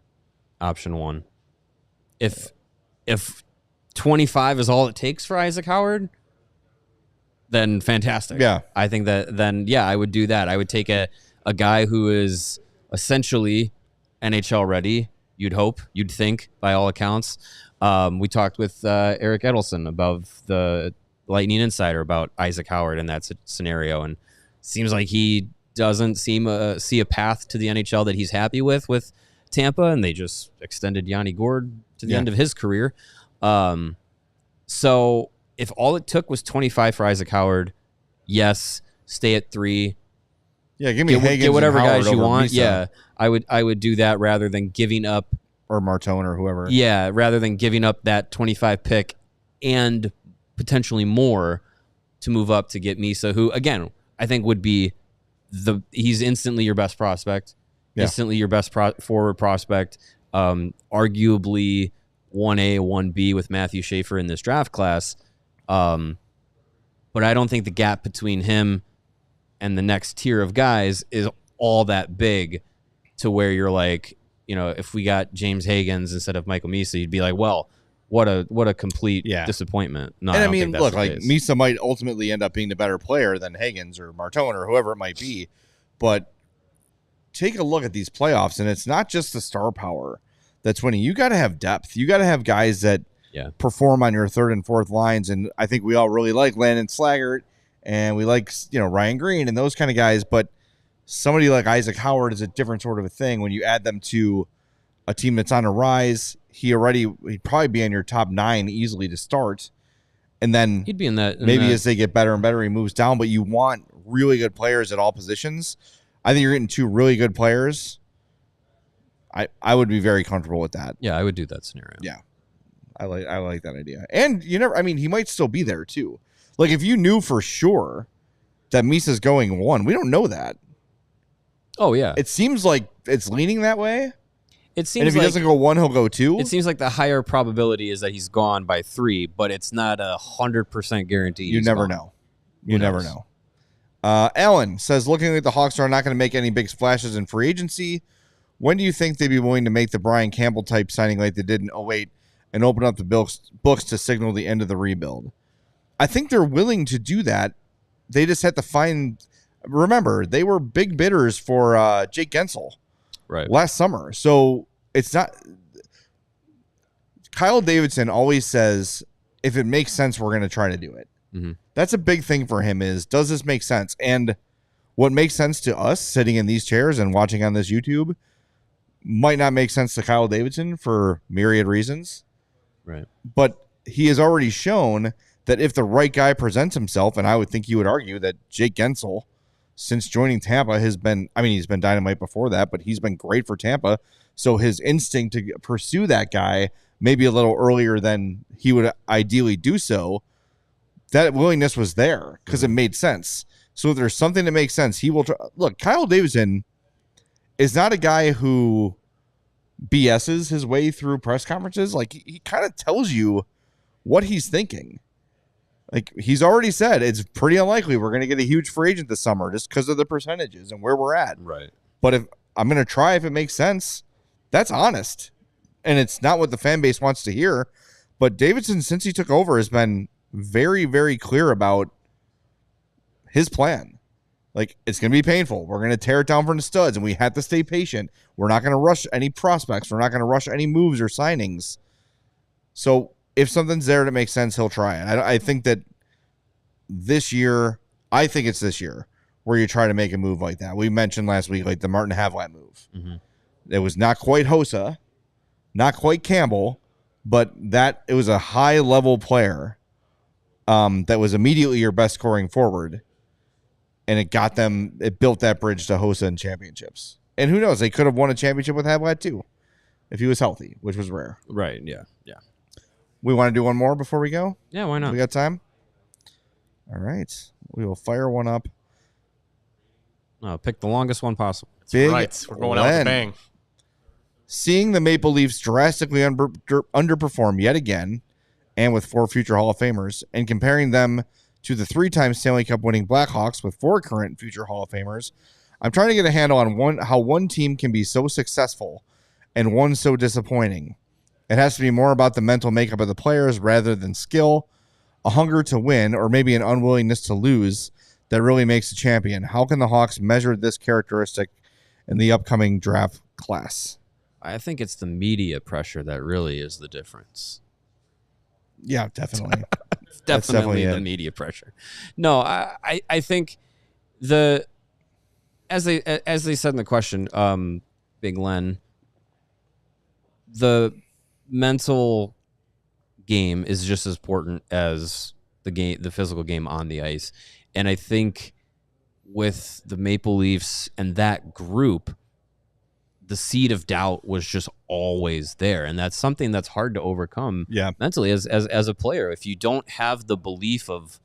Option 1. If 25 is all it takes for Isaac Howard, then fantastic. Yeah. I think that then, I would do that. I would take a guy who is essentially NHL ready, you'd think, by all accounts. We talked with Eric Edelson above the Lightning Insider about Isaac Howard in that scenario, and seems like he doesn't see a path to the NHL that he's happy with Tampa, and they just extended Yanni Gourde to the end of his career. So if all it took was 25 for Isaac Howard, yes, stay at 3. Yeah, give me Higgins, get whatever and Howard guys you want. Misa. Yeah, I would do that rather than giving up, or Martone or whoever. Yeah, rather than giving up that 25 pick and potentially more to move up to get Misa, who again I think would be he's instantly your best prospect, instantly your best forward prospect, arguably 1A, 1B with Matthew Schaefer in this draft class. But I don't think the gap between him and the next tier of guys is all that big to where you're like, if we got James Higgins instead of Michael Misa, you'd be like, well, what a complete disappointment. No, and I mean, look, like Misa might ultimately end up being the better player than Higgins or Martone or whoever it might be, but take a look at these playoffs, and it's not just the star power that's winning. You got to have depth. You got to have guys that perform on your third and fourth lines, and I think we all really like Landon Slaggert, and we like Ryan Green and those kind of guys, but somebody like Isaac Howard is a different sort of a thing. When you add them to a team that's on a rise, he'd probably be in your top 9 easily to start. And then he'd be in that. As they get better and better, he moves down. But you want really good players at all positions. I think you're getting 2 really good players. I would be very comfortable with that. Yeah, I would do that scenario. Yeah, I like that idea. And he might still be there too. Like if you knew for sure that Misa's going 1, we don't know that. Oh yeah, it seems like it's leaning that way. It seems, and if he doesn't go 1, he'll go 2. It seems like the higher probability is that he's gone by 3, but it's not 100% guarantee. You never know. You never know. Alan says, looking like the Hawks are not going to make any big splashes in free agency, when do you think they'd be willing to make the Brian Campbell type signing like they did in 08 and open up the books to signal the end of the rebuild? I think they're willing to do that. They just have to find. Remember, they were big bidders for Jake Gensel last summer. So it's not. Kyle Davidson always says, if it makes sense, we're going to try to do it. Mm-hmm. That's a big thing for him is, does this make sense? And what makes sense to us sitting in these chairs and watching on this YouTube might not make sense to Kyle Davidson for myriad reasons. Right. But he has already shown that if the right guy presents himself, and I would think you would argue that Jake Gensel, since joining Tampa, has been, I mean, he's been dynamite before that, but he's been great for Tampa. So his instinct to pursue that guy maybe a little earlier than he would ideally do so, that willingness was there because it made sense. So if there's something that makes sense, he will try. Look, Kyle Davidson is not a guy who BS's his way through press conferences. Like, he kind of tells you what he's thinking. Like, he's already said it's pretty unlikely we're going to get a huge free agent this summer just because of the percentages and where we're at. Right. But if I'm going to try, if it makes sense, that's honest. And it's not what the fan base wants to hear. But Davidson, since he took over, has been very, very clear about his plan. Like, it's going to be painful. We're going to tear it down from the studs, and we have to stay patient. We're not going to rush any prospects. We're not going to rush any moves or signings. So if something's there that makes sense, he'll try it. I think that this year, I think it's this year where you try to make a move like that. We mentioned last week, like the Martin Havlat move. Mm-hmm. It was not quite Hossa, not quite Campbell, but that it was a high-level player that was immediately your best scoring forward, and it built that bridge to Hossa and championships. And who knows, they could have won a championship with Havlat too, if he was healthy, which was rare. Right, yeah. We want to do one more before we go? Yeah, why not? We got time? All right. We will fire one up. Pick the longest one possible. Big right. We're going out with a bang. Seeing the Maple Leafs drastically underperform yet again, and with 4 future Hall of Famers, and comparing them to the 3-time Stanley Cup winning Blackhawks with 4 current future Hall of Famers, I'm trying to get a handle on how one team can be so successful and one so disappointing. It has to be more about the mental makeup of the players rather than skill, a hunger to win, or maybe an unwillingness to lose that really makes a champion. How can the Hawks measure this characteristic in the upcoming draft class? I think it's the media pressure that really is the difference. Yeah, definitely. It's definitely the media pressure. No, I think as they said in the question, Big Len, the mental game is just as important as the physical game on the ice. And I think with the Maple Leafs and that group, the seed of doubt was just always there. And that's something that's hard to overcome mentally as a player. If you don't have the belief of,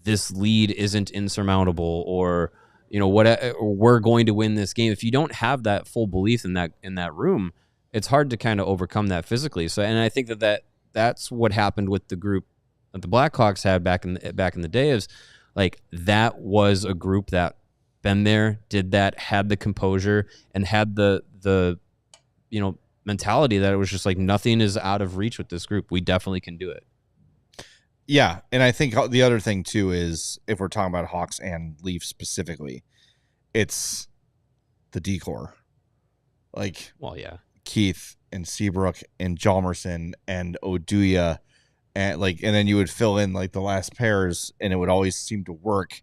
this lead isn't insurmountable, or, we're going to win this game. If you don't have that full belief in that room, it's hard to kind of overcome that physically. So, and I think that's what happened with the group that the Blackhawks had back in the day. Is like, that was a group that been there, did that, had the composure, and had the mentality that it was just like, nothing is out of reach with this group. We definitely can do it. Yeah, and I think the other thing too is, if we're talking about Hawks and Leafs specifically, it's the decor. Like, well, yeah, Keith and Seabrook and Hjalmarsson and Oduya, and then you would fill in like the last pairs, and it would always seem to work.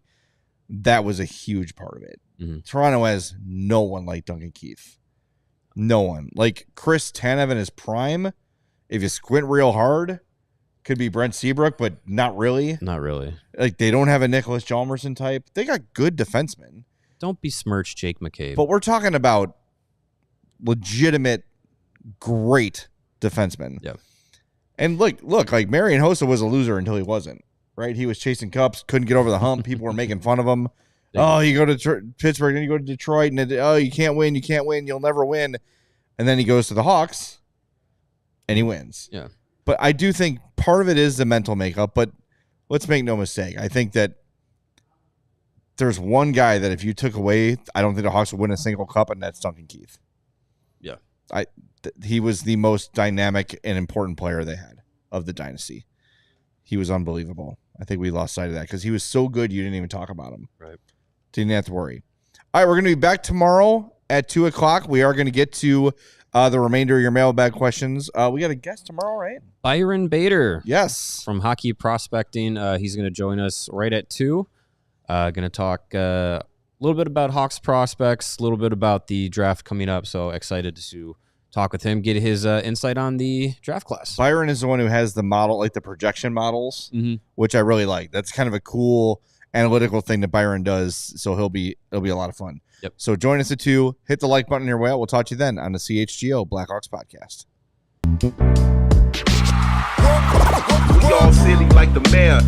That was a huge part of it. Mm-hmm. Toronto has no one like Duncan Keith. No one. Like Chris Tanev in his prime, if you squint real hard, could be Brent Seabrook, but not really. Not really. Like, they don't have a Nicholas Hjalmarsson type. They got good defensemen. Don't besmirch Jake McCabe. But we're talking about legitimate, great defensemen. Yep. And look, like Marian Hossa was a loser until he wasn't. Right? He was chasing cups, couldn't get over the hump. People were making fun of him. Oh, you go to Pittsburgh, then you go to Detroit, and you can't win, you'll never win. And then he goes to the Hawks, and he wins. Yeah. But I do think part of it is the mental makeup, but let's make no mistake. I think that there's one guy that if you took away, I don't think the Hawks would win a single cup, and that's Duncan Keith. Yeah. He was the most dynamic and important player they had of the dynasty. He was unbelievable. I think we lost sight of that because he was so good you didn't even talk about him. Right. Didn't have to worry. All right, we're going to be back tomorrow at 2 o'clock. We are going to get to the remainder of your mailbag questions. We got a guest tomorrow, right? Byron Bader. Yes. From Hockey Prospecting. He's going to join us right at 2. Going to talk a little bit about Hawks prospects, a little bit about the draft coming up. So excited to talk with him, get his insight on the draft class. Byron is the one who has the model, like the projection models, which I really like. That's kind of a cool analytical thing that Byron does. So it'll be a lot of fun. Yep. So join us at 2. Hit the like button on your way out. We'll talk to you then on the CHGO Blackhawks Podcast. We all silly like the mayor.